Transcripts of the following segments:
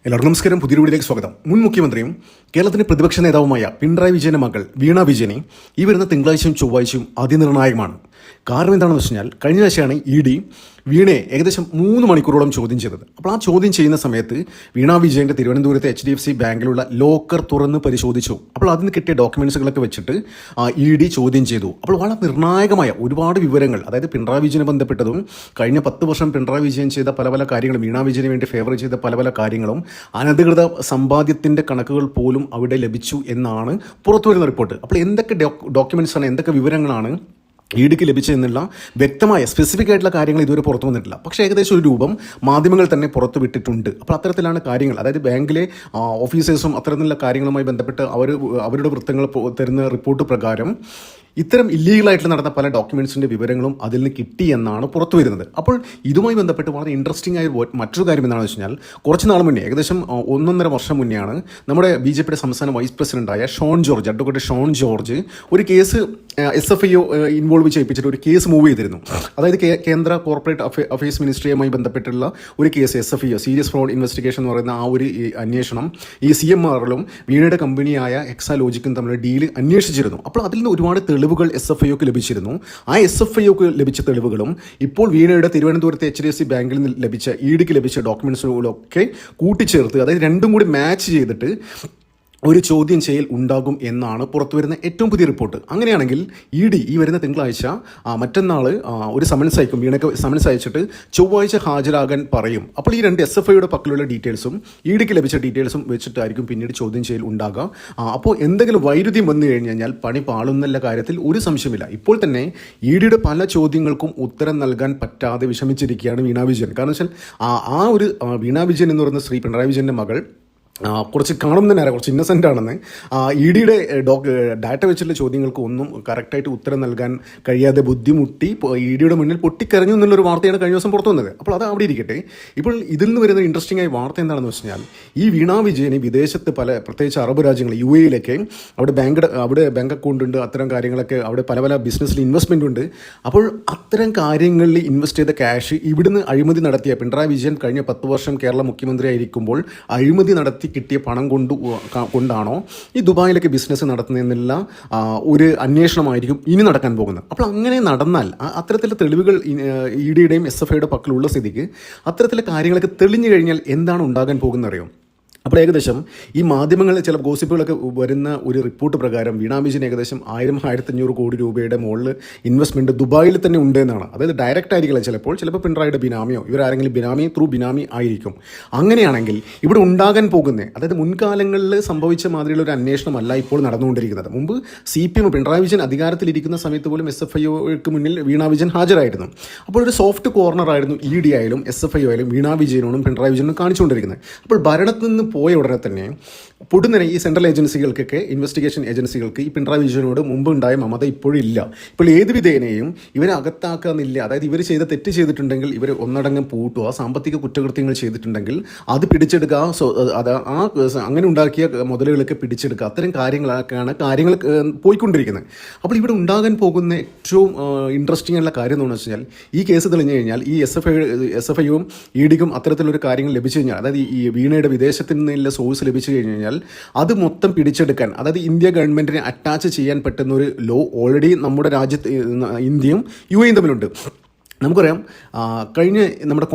എല്ലാവർക്കും നമസ്കാരം. പുതിയ വീഡിയോയിലേക്ക് സ്വാഗതം. മുൻ മുഖ്യമന്ത്രിയും കേരളത്തിന്റെ പ്രതിപക്ഷ നേതാവുമായ പിണറായി വിജയന്റെ മകൾ വീണ വിജയനെ ഈ വരുന്ന തിങ്കളാഴ്ചയും ചൊവ്വാഴ്ചയും അതിനിർണായകമാണ്. കാരണം എന്താണെന്ന് വെച്ച് കഴിഞ്ഞാൽ കഴിഞ്ഞ ആഴ്ചയാണ് ED വീണയെ ഏകദേശം 3 മണിക്കൂറോളം ചോദ്യം ചെയ്തത്. അപ്പോൾ ആ ചോദ്യം ചെയ്യുന്ന സമയത്ത് വീണ വിജയന്റെ തിരുവനന്തപുരത്തെ HDFC ബാങ്കിലുള്ള ലോക്കർ തുറന്ന് പരിശോധിച്ചു. അപ്പോൾ അതിന് കിട്ടിയ ഡോക്യുമെന്റ്സുകളൊക്കെ വെച്ചിട്ട് ED ചോദ്യം ചെയ്തു. അപ്പോൾ വളരെ നിർണായകമായ ഒരുപാട് വിവരങ്ങൾ, അതായത് പിണറായി വിജയനെ ബന്ധപ്പെട്ടതും കഴിഞ്ഞ 10 വർഷം പിണറായി വിജയൻ ചെയ്ത പല പല കാര്യങ്ങളും, വീണ വിജയന് വേണ്ടി ഫേവർ ചെയ്ത പല പല കാര്യങ്ങളും, അനധികൃത സമ്പാദ്യത്തിന്റെ കണക്കുകൾ പോലും അവിടെ ലഭിച്ചു എന്നാണ് പുറത്തുവരുന്ന റിപ്പോർട്ട്. അപ്പോൾ എന്തൊക്കെ ഡോക്യുമെന്റ്സ് ആണ്, എന്തൊക്കെ വിവരങ്ങളാണ് EDക്ക് ലഭിച്ചതെന്നുള്ള വ്യക്തമായ സ്പെസിഫിക് ആയിട്ടുള്ള കാര്യങ്ങൾ ഇതുവരെ പുറത്തു വന്നിട്ടില്ല. പക്ഷേ ഏകദേശം ഒരു രൂപം മാധ്യമങ്ങൾ തന്നെ പുറത്തു വിട്ടിട്ടുണ്ട്. അപ്പോൾ അത്തരത്തിലാണ് കാര്യങ്ങൾ, അതായത് ബാങ്കിലെ ഓഫീസേഴ്സും അത്തരത്തിലുള്ള കാര്യങ്ങളുമായി ബന്ധപ്പെട്ട് അവരുടെ വൃത്തങ്ങൾ തരുന്ന റിപ്പോർട്ട് പ്രകാരം ഇത്തരം ഇല്ലീഗലായിട്ട് നടന്ന പല ഡോക്യുമെൻറ്റ്സിൻ്റെ വിവരങ്ങളും അതിൽ നിന്ന് കിട്ടിയെന്നാണ് പുറത്തു വരുന്നത്. അപ്പോൾ ഇതുമായി ബന്ധപ്പെട്ട് വളരെ ഇൻട്രസ്റ്റിംഗ് ആയ മറ്റൊരു കാര്യം എന്താണെന്ന് വെച്ച് കഴിഞ്ഞാൽ, കുറച്ച് നാൾ മുന്നേ, ഏകദേശം 1.5 വർഷം മുന്നെയാണ് നമ്മുടെ BJPയുടെ സംസ്ഥാന വൈസ് പ്രസിഡന്റായ അഡ്വക്കേറ്റ് ഷോൺ ജോർജ് ഒരു കേസ് SFIO ഇൻവോൾവ് ചെയ്യിപ്പിച്ചിട്ട് ഒരു കേസ് മൂവ് ചെയ്തിരുന്നു. അതായത് കേന്ദ്ര കോർപ്പറേറ്റ് അഫയേഴ്സ് മിനിസ്ട്രിയുമായി ബന്ധപ്പെട്ടുള്ള ഒരു case, SFIO serious fraud investigation എന്ന് പറയുന്ന ആ ഒരു അന്വേഷണം ഈ CMRലും വീണയുടെ കമ്പനിയായ എക്സാലോജിക്കും തമ്മിലുള്ള ഡീല് അന്വേഷിച്ചിരുന്നു. അപ്പോൾ അതിൽ നിന്ന് ഒരുപാട് തെളിവുകൾ SFIOക്ക് ലഭിച്ചിരുന്നു. ആ SFIOക്ക് ലഭിച്ച തെളിവുകളും ഇപ്പോൾ വീണയുടെ തിരുവനന്തപുരത്തെ HDFC ബാങ്കിൽ നിന്ന് ലഭിച്ച EDക്ക് ലഭിച്ച ഡോക്യുമെന്റ്സുകളൊക്കെ കൂട്ടിച്ചേർത്ത്, അതായത് രണ്ടും കൂടി മാച്ച് ചെയ്തിട്ട് ഒരു ചോദ്യം ചെയ്യൽ ഉണ്ടാകും എന്നാണ് പുറത്തുവരുന്ന ഏറ്റവും പുതിയ റിപ്പോർട്ട്. അങ്ങനെയാണെങ്കിൽ ED ഈ വരുന്ന തിങ്കളാഴ്ച മറ്റന്നാൾ ഒരു സമൻസ് അയക്കും. വീണയ്ക്ക് സമൻസ് അയച്ചിട്ട് ചൊവ്വാഴ്ച ഹാജരാകാൻ പറയും. അപ്പോൾ ഈ രണ്ട് SFIയുടെ പക്കലുള്ള ഡീറ്റെയിൽസും EDക്ക് ലഭിച്ച ഡീറ്റെയിൽസും വെച്ചിട്ടായിരിക്കും പിന്നീട് ചോദ്യം ചെയ്യൽ ഉണ്ടാകുക. അപ്പോൾ എന്തെങ്കിലും വൈരുദ്ധ്യം വന്നു കഴിഞ്ഞാൽ പണി പാളുന്നുള്ള കാര്യത്തിൽ ഒരു സംശയമില്ല. ഇപ്പോൾ തന്നെ EDയുടെ പല ചോദ്യങ്ങൾക്കും ഉത്തരം നൽകാൻ പറ്റാതെ വിഷമിച്ചിരിക്കുകയാണ് വീണ വിജയൻ. കാരണം വെച്ചാൽ ആ ഒരു വീണ വിജയൻ എന്ന് പറയുന്ന ശ്രീ പിണറായി വിജയൻ്റെ മകൾ കുറച്ച് കാണും തന്നെ അറിയാം, കുറച്ച് ഇന്നസെൻ്റ് ആണെന്ന്. EDയുടെ ഡാറ്റ വെച്ചിട്ടുള്ള ചോദ്യങ്ങൾക്ക് ഒന്നും കറക്റ്റായിട്ട് ഉത്തരം നൽകാൻ കഴിയാതെ ബുദ്ധിമുട്ടി EDയുടെ മുന്നിൽ പൊട്ടിക്കരഞ്ഞു എന്നുള്ളൊരു വാർത്തയാണ് കഴിഞ്ഞ ദിവസം പുറത്തു വന്നത്. അപ്പോൾ അത് അവിടെ ഇരിക്കട്ടെ. ഇപ്പോൾ ഇതിൽ നിന്ന് വരുന്ന ഇൻട്രസ്റ്റിംഗ് ആയ വാർത്ത എന്താണെന്ന് വെച്ച് കഴിഞ്ഞാൽ, ഈ വീണ വിജയന് വിദേശത്ത് പ്രത്യേകിച്ച് അറബ് രാജ്യങ്ങൾ UAEയിലൊക്കെ അവിടെ ബാങ്ക് അക്കൗണ്ട് ഉണ്ട്, അത്തരം കാര്യങ്ങളൊക്കെ അവിടെ പല പല ബിസിനസ്സിൽ ഇൻവെസ്റ്റ്മെൻ്റ് ഉണ്ട്. അപ്പോൾ അത്തരം കാര്യങ്ങളിൽ ഇൻവെസ്റ്റ് ചെയ്ത ക്യാഷ് ഇവിടുന്ന് അഴിമതി നടത്തിയ പിണറായി വിജയൻ കഴിഞ്ഞ 10 വർഷം കേരള മുഖ്യമന്ത്രി ആയിരിക്കുമ്പോൾ അഴിമതി നടത്തി കിട്ടിയ പണം കൊണ്ടാണോ ഈ ദുബായിലൊക്കെ ബിസിനസ് നടത്തുന്നതെന്നുള്ള ഒരു അന്വേഷണമായിരിക്കും ഇനി നടക്കാൻ പോകുന്നത്. അപ്പോൾ അങ്ങനെ നടന്നാൽ അത്തരത്തിലുള്ള തെളിവുകൾ EDയുടെയും SFIയുടെ പക്കലുള്ള സ്ഥിതിക്ക് അത്തരത്തിലുള്ള കാര്യങ്ങളൊക്കെ തെളിഞ്ഞു കഴിഞ്ഞാൽ എന്താണ് ഉണ്ടാകാൻ പോകുന്നത് അറിയോ? അപ്പോൾ ഏകദേശം ഈ മാധ്യമങ്ങളിൽ ചില ഗോസിപ്പുകളൊക്കെ വരുന്ന ഒരു റിപ്പോർട്ട് പ്രകാരം വീണ വിജയൻ ഏകദേശം 1,500 കോടി രൂപയുടെ മുകളിൽ ഇൻവെസ്റ്റ്മെൻറ്റ് ദുബായിൽ തന്നെ ഉണ്ട് എന്നാണ്. അതായത് ഡയറക്റ്റ് ആയിരിക്കില്ല, ചിലപ്പോൾ പിണറായിയുടെ ബിനാമിയോ ഇവരാരെങ്കിലും ബിനാമി ആയിരിക്കും. അങ്ങനെയാണെങ്കിൽ ഇവിടെ ഉണ്ടാകാൻ പോകുന്നത്, അതായത് മുൻകാലങ്ങളിൽ സംഭവിച്ച മാതിരിയുള്ള ഒരു അന്വേഷണമല്ല ഇപ്പോൾ നടന്നുകൊണ്ടിരിക്കുന്നത്. മുമ്പ് CPM പിണറായി വിജയൻ അധികാരത്തിലിരിക്കുന്ന സമയത്ത് പോലും SFIക്ക് മുന്നിൽ വീണ വിജയൻ ഹാജരായിരുന്നു. അപ്പോൾ ഒരു സോഫ്റ്റ് കോർണറായിരുന്നു ED ആയാലും SFIO ആയാലും വീണ വിജയനോടും പിണറായി വിജയനും കാണിച്ചുകൊണ്ടിരിക്കുന്നത്. അപ്പോൾ ഭരണത്തിൽ നിന്ന് പോയ ഉടനെ തന്നെ പൊടുന്നനെ ഈ സെൻട്രൽ ഏജൻസികൾക്കൊക്കെ, ഇൻവെസ്റ്റിഗേഷൻ ഏജൻസികൾക്ക് ഈ പിണറായി വിജയനോട് മുമ്പ് ഉണ്ടായ മമത ഇപ്പോഴും ഇല്ല. ഇപ്പോൾ ഏത് വിധേനയും ഇവരെ അകത്താക്കാന്നില്ല. അതായത് ഇവർ ചെയ്ത തെറ്റ് ചെയ്തിട്ടുണ്ടെങ്കിൽ ഇവർ ഒന്നടങ്കം പൂട്ടുക, സാമ്പത്തിക കുറ്റകൃത്യങ്ങൾ ചെയ്തിട്ടുണ്ടെങ്കിൽ അത് പിടിച്ചെടുക്കുക, അങ്ങനെ ഉണ്ടാക്കിയ മുതലുകളൊക്കെ പിടിച്ചെടുക്കുക, അത്തരം കാര്യങ്ങൾ പോയിക്കൊണ്ടിരിക്കുന്നത്. അപ്പോൾ ഇവിടെ ഉണ്ടാകാൻ പോകുന്ന ഏറ്റവും ഇൻട്രസ്റ്റിംഗ് ആയിട്ടുള്ള കാര്യം എന്ന് വെച്ച് കഴിഞ്ഞാൽ, ഈ കേസ് തെളിഞ്ഞു കഴിഞ്ഞാൽ ഈ SFIയും EDക്കും അത്തരത്തിലൊരു കാര്യങ്ങൾ ലഭിച്ചു കഴിഞ്ഞാൽ, അതായത് ഈ വീണയുടെ വിദേശത്തിൽ നിന്നുള്ള സോഴ്സ് ലഭിച്ചു കഴിഞ്ഞാൽ അത് മൊത്തം പിടിച്ചെടുക്കാൻ, അതായത് ഇന്ത്യ ഗവൺമെൻറ്റിനെ അറ്റാച്ച് ചെയ്യാൻ പറ്റുന്ന ഒരു ലോ ഓൾറെഡി നമ്മുടെ രാജ്യത്ത് ഇന്ത്യയും UAEയും തമ്മിലുണ്ട്. നമുക്കറിയാം, കഴിഞ്ഞ നമ്മുടെ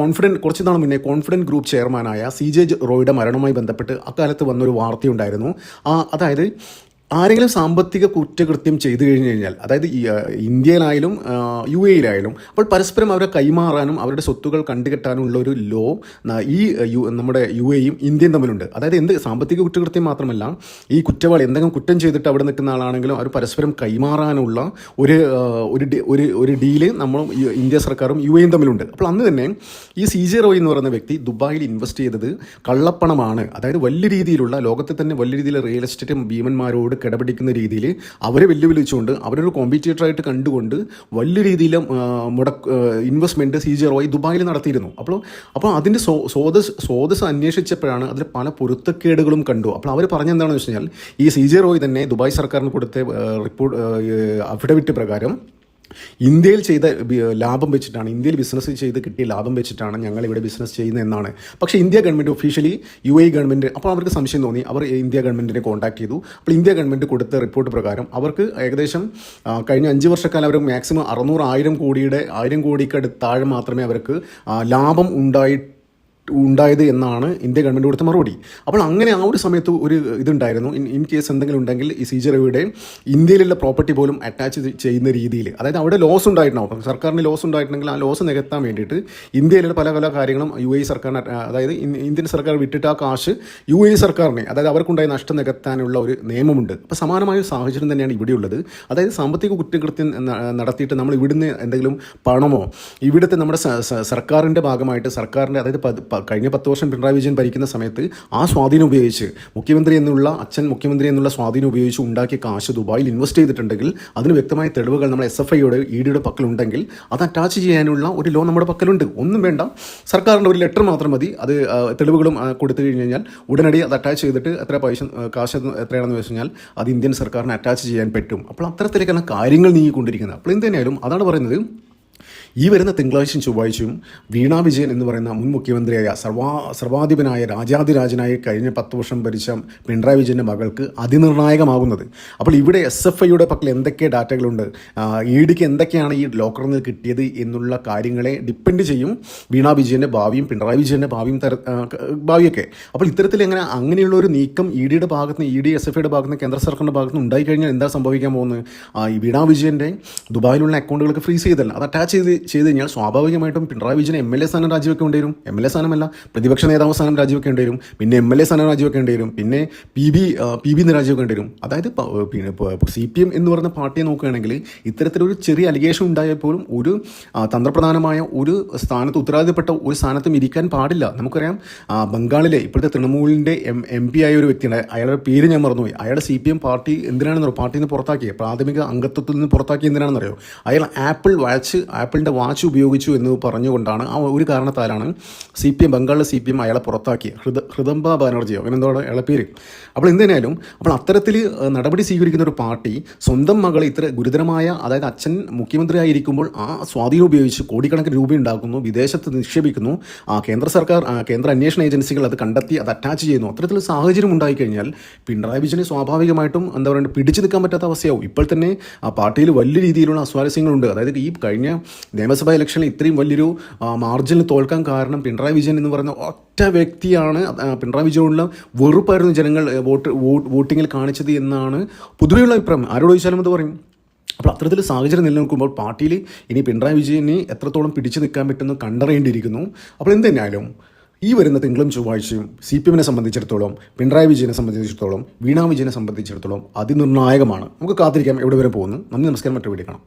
കുറച്ച് നാൾ മുന്നേ കോൺഫിഡൻറ്റ് ഗ്രൂപ്പ് ചെയർമാനായ CJ റോയുടെ മരണവുമായി ബന്ധപ്പെട്ട് അക്കാലത്ത് വന്നൊരു വാർത്തയുണ്ടായിരുന്നു. അതായത് ആരെങ്കിലും സാമ്പത്തിക കുറ്റകൃത്യം ചെയ്തു കഴിഞ്ഞാൽ, അതായത് ഇന്ത്യയിലായാലും UAEയിലായാലും, അപ്പോൾ പരസ്പരം അവരെ കൈമാറാനും അവരുടെ സ്വത്തുകൾ കണ്ടുകെട്ടാനുമുള്ള ഒരു ലോ നമ്മുടെ UAEയും ഇന്ത്യയും തമ്മിലുണ്ട്. അതായത് എന്ത് സാമ്പത്തിക കുറ്റകൃത്യം മാത്രമല്ല, ഈ കുറ്റവാളി എന്തെങ്കിലും കുറ്റം ചെയ്തിട്ട് അവിടെ നിൽക്കുന്ന ആളാണെങ്കിലും അവർ പരസ്പരം കൈമാറാനുള്ള ഒരു ഡീല് നമ്മളും ഇന്ത്യ സർക്കാരും UAEയും തമ്മിലുണ്ട്. അപ്പോൾ അന്ന് തന്നെ ഈ CJ റോയ് എന്ന് പറയുന്ന വ്യക്തി ദുബായിൽ ഇൻവെസ്റ്റ് ചെയ്തത് കള്ളപ്പണമാണ്. അതായത് വലിയ രീതിയിലുള്ള, ലോകത്തെ തന്നെ വലിയ രീതിയിൽ റിയൽ എസ്റ്റേറ്റ് ഭീമന്മാരോട് കിടപിടിക്കുന്ന രീതിയിൽ അവരെ വെല്ലുവിളിച്ചുകൊണ്ട് അവരൊരു കോമ്പറ്റീറ്ററായിട്ട് കണ്ടുകൊണ്ട് വലിയ രീതിയിൽ ഇൻവെസ്റ്റ്മെൻറ്റ് CJ റോയ് ദുബായിൽ നടത്തിയിരുന്നു. അപ്പോൾ അതിൻ്റെ സ്രോതസ് അന്വേഷിച്ചപ്പോഴാണ് അതിൽ പല പൊരുത്തക്കേടുകളും കണ്ടു. അപ്പോൾ അവർ പറഞ്ഞെന്താണെന്ന് വെച്ച് കഴിഞ്ഞാൽ, ഈ CJ റോയ് തന്നെ ദുബായ് സർക്കാരിന് കൊടുത്ത റിപ്പോർട്ട് അഫിഡവിറ്റ് പ്രകാരം ഇന്ത്യയിൽ ചെയ്ത ലാഭം വെച്ചിട്ടാണ്, ഇന്ത്യയിൽ ബിസിനസ് ചെയ്ത് കിട്ടിയ ലാഭം വെച്ചിട്ടാണ് ഞങ്ങൾ ഇവിടെ ബിസിനസ് ചെയ്യുന്നത് എന്നാണ്. പക്ഷേ India government officially UAE government, അപ്പോൾ അവർക്ക് സംശയം തോന്നി, അവർ ഇന്ത്യ ഗവൺമെൻറ്റിനെ കോൺടാക്ട് ചെയ്തു. അപ്പോൾ ഇന്ത്യ ഗവൺമെൻറ് കൊടുത്ത റിപ്പോർട്ട് പ്രകാരം അവർക്ക് ഏകദേശം കഴിഞ്ഞ 5 വർഷക്കാലം അവർക്ക് മാക്സിമം 600-1000 കോടിയുടെ 1000 കോടിക്കടുത്ത് താഴെ മാത്രമേ അവർക്ക് ലാഭം ഉണ്ടായത് എന്നാണ് ഇന്ത്യ ഗവൺമെൻറ് കൊടുത്ത മറുപടി. അപ്പോൾ അങ്ങനെ ആ ഒരു സമയത്ത് ഒരു ഇതുണ്ടായിരുന്നു, ഇൻ കേസ് എന്തെങ്കിലും ഉണ്ടെങ്കിൽ ഈ CJRയുടെ ഇന്ത്യയിലുള്ള പ്രോപ്പർട്ടി പോലും അറ്റാച്ച് ചെയ്യുന്ന രീതിയിൽ, അതായത് അവിടെ ലോസ് ഉണ്ടായിട്ടുണ്ടാവും, സർക്കാരിന് ലോസ് ഉണ്ടായിട്ടുണ്ടെങ്കിൽ ആ ലോസ് നികത്താൻ വേണ്ടിയിട്ട് ഇന്ത്യയിലുള്ള പല പല കാര്യങ്ങളും UAE സർക്കാരിന്, അതായത് ഇന്ത്യൻ സർക്കാർ വിട്ടിട്ട് ആ കാശ് UAE സർക്കാരിനെ, അതായത് അവർക്കുണ്ടായ നഷ്ടം നികത്താനുള്ള ഒരു നിയമമുണ്ട്. അപ്പോൾ സമാനമായ ഒരു സാഹചര്യം തന്നെയാണ് ഇവിടെയുള്ളത്. അതായത് സാമ്പത്തിക കുറ്റകൃത്യം നടത്തിയിട്ട് നമ്മൾ ഇവിടുന്ന് എന്തെങ്കിലും പണമോ ഇവിടുത്തെ നമ്മുടെ സർക്കാരിൻ്റെ ഭാഗമായിട്ട്, സർക്കാരിൻ്റെ, അതായത് കഴിഞ്ഞ 10 വർഷം പിണറായി വിജയൻ ഭരിക്കുന്ന സമയത്ത് ആ സ്വാധീനം ഉപയോഗിച്ച് അച്ഛൻ മുഖ്യമന്ത്രി എന്നുള്ള സ്വാധീനം ഉപയോഗിച്ച് ഉണ്ടാക്കിയ കാശ് ദുബായിൽ ഇൻവെസ്റ്റ് ചെയ്തിട്ടുണ്ടെങ്കിൽ അതിന് വ്യക്തമായ തെളിവുകൾ നമ്മുടെ SFIയുടെ EDയുടെ പക്കലുണ്ടെങ്കിൽ അത് അറ്റാച്ച് ചെയ്യാനുള്ള ഒരു ലോൺ നമ്മുടെ പക്കലുണ്ട്. ഒന്നും വേണ്ട, സർക്കാരിൻ്റെ ഒരു ലെറ്റർ മാത്രം മതി, അത് തെളിവുകളും കൊടുത്തു കഴിഞ്ഞ് കഴിഞ്ഞാൽ ഉടനടി അത് അറ്റാച്ച് ചെയ്തിട്ട് എത്ര കാശ് എത്രയാണെന്ന് വെച്ച് കഴിഞ്ഞാൽ അത് ഇന്ത്യൻ സർക്കാരിന് അറ്റാച്ച് ചെയ്യാൻ പറ്റും. അപ്പോൾ അത്തരത്തിലേക്കാണ് കാര്യങ്ങൾ നീങ്ങിക്കൊണ്ടിരിക്കുന്നത്. അപ്പോൾ എന്തുതന്നെയായാലും അതാണ് പറയുന്നത്, ഈ വരുന്ന തിങ്കളാഴ്ചയും ചൊവ്വാഴ്ചയും വീണ വിജയൻ എന്ന് പറയുന്ന മുൻ മുഖ്യമന്ത്രിയായ സർവാധിപനായ രാജാതിരാജനായി കഴിഞ്ഞ 10 വർഷം ഭരിച്ച പിണറായി വിജയൻ്റെ മകൾക്ക് അതിനിർണായകമാകുന്നത്. അപ്പോൾ ഇവിടെ SFIയുടെ പക്കൽ എന്തൊക്കെ ഡാറ്റകളുണ്ട്, EDക്ക് എന്തൊക്കെയാണ് ഈ ലോക്കറിൽ നിന്ന് കിട്ടിയത് എന്നുള്ള കാര്യങ്ങളെ ഡിപ്പെൻഡ് ചെയ്യും വീണ വിജയൻ്റെ ഭാവിയും പിണറായി വിജയൻ്റെ ഭാവിയൊക്കെ. അപ്പോൾ ഇത്തരത്തിൽ അങ്ങനെയുള്ള ഒരു നീക്കം EDയുടെ ഭാഗത്ത് നിന്ന്, ED SFIയുടെ ഭാഗത്ത് നിന്ന്, കേന്ദ്ര സർക്കാരിൻ്റെ ഭാഗത്ത് നിന്ന് ഉണ്ടായിക്കഴിഞ്ഞാൽ എന്താ സംഭവിക്കാൻ പോകുന്നത്? ഈ വീണ വിജയൻ്റെ ദുബായിലുള്ള അക്കൗണ്ടുകൾക്ക് ഫ്രീസ് ചെയ്തല്ല, അത് അറ്റാച്ച് ചെയ്ത് കഴിഞ്ഞാൽ സ്വാഭാവികമായിട്ടും പിണറായി വിജയൻ MLA സ്ഥാനം രാജിവെക്കേണ്ടി വരും. MLA സ്ഥാനമല്ല, പ്രതിപക്ഷ നേതാവ് സ്ഥാനം രാജിവെക്കേണ്ടി വരും. പിന്നെ MLA സ്ഥാനം രാജിവെക്കേണ്ടി വരും. പിന്നെ PB രാജിവെക്കേണ്ടി വരും. അതായത് പിന്നെ CPM എന്ന് പറയുന്ന പാർട്ടിയെ നോക്കുകയാണെങ്കിൽ ഇത്തരത്തിലൊരു ചെറിയ അലിഗേഷൻ ഉണ്ടായപ്പോഴും ഒരു തന്ത്രപ്രധാനമായ ഒരു സ്ഥാനത്ത്, ഉത്തരവാദിത്തപ്പെട്ട ഒരു സ്ഥാനത്തും ഇരിക്കാൻ പാടില്ല. നമുക്കറിയാം, ബംഗാളിലെ ഇപ്പോഴത്തെ തൃണമൂലിൻ്റെ MP ആയ ഒരു വ്യക്തിയാണ്, അയാളുടെ പേര് ഞാൻ മറന്നുപോയി. അയാളുടെ CPM പാർട്ടി എന്തിനാണെന്നറിയോ പാർട്ടിയിൽ നിന്ന് പുറത്താക്കിയത്, പ്രാഥമിക അംഗത്വത്തിൽ നിന്ന് പുറത്താക്കി എന്തിനാണെന്നറിയോ? അയാൾ ആപ്പിളിൻ്റെ വാച്ച് ഉപയോഗിച്ചു എന്ന് പറഞ്ഞുകൊണ്ടാണ്, ആ ഒരു കാരണത്താലാണ് CPM, ബംഗാളിലെ CPM അയാളെ പുറത്താക്കി. ഹൃദംബ ബാനർജിയോ അങ്ങനെ എന്തോ അയാളെ പേര്. അപ്പോൾ എന്തിനായാലും അത്തരത്തിൽ നടപടി സ്വീകരിക്കുന്ന ഒരു പാർട്ടി സ്വന്തം മകൾ ഇത്ര ഗുരുതരമായ, അതായത് അച്ഛൻ മുഖ്യമന്ത്രിയായിരിക്കുമ്പോൾ ആ സ്വാധീനം ഉപയോഗിച്ച് കോടിക്കണക്കിന് രൂപ ഉണ്ടാക്കുന്നു, വിദേശത്ത് നിക്ഷേപിക്കുന്നു, കേന്ദ്ര അന്വേഷണ ഏജൻസികൾ അത് കണ്ടെത്തി അത് അറ്റാച്ച് ചെയ്യുന്നു. അത്തരത്തിൽ സാഹചര്യം ഉണ്ടായിക്കഴിഞ്ഞാൽ പിണറായി വിജയന് സ്വാഭാവികമായിട്ടും എന്താ പറയുക, പിടിച്ചു നിൽക്കാൻ പറ്റാത്ത അവസ്ഥയാവും. ഇപ്പോൾ തന്നെ ആ പാർട്ടിയിൽ വലിയ രീതിയിലുള്ള അസ്വാരസ്യങ്ങളുണ്ട്. അതായത് ഈ കഴിഞ്ഞ നിയമസഭാ ഇലക്ഷനിൽ ഇത്രയും വലിയൊരു മാർജിനിൽ തോൽക്കാൻ കാരണം പിണറായി വിജയൻ എന്ന് പറയുന്ന ഒറ്റ വ്യക്തിയാണ്. പിണറായി വിജയനുള്ള വെറുപ്പായിരുന്നു ജനങ്ങൾ വോട്ടിങ്ങിൽ കാണിച്ചത് എന്നാണ് പൊതുവെയുള്ള അഭിപ്രായം. ആരോട് ചോദിച്ചാലും അത് പറയും. അപ്പോൾ അത്തരത്തിൽ സാഹചര്യം നിലനിൽക്കുമ്പോൾ പാർട്ടിയിൽ ഇനി പിണറായി വിജയനെ എത്രത്തോളം പിടിച്ചു നിൽക്കാൻ പറ്റുമെന്ന് കണ്ടറിയേണ്ടിയിരിക്കുന്നു. അപ്പോൾ എന്തുതന്നെയായാലും ഈ വരുന്ന തിങ്കളും ചൊവ്വാഴ്ചയും CPMനെ സംബന്ധിച്ചിടത്തോളം, പിണറായി വിജയനെ സംബന്ധിച്ചിടത്തോളം, വീണ വിജയനെ സംബന്ധിച്ചിടത്തോളം അതിനിർണായകമാണ്. നമുക്ക് കാത്തിരിക്കാം എവിടെ വരെ പോകുന്നു. നന്ദി, നമസ്കാരം. മറ്റൊരു വീഡിയോ കാണാം.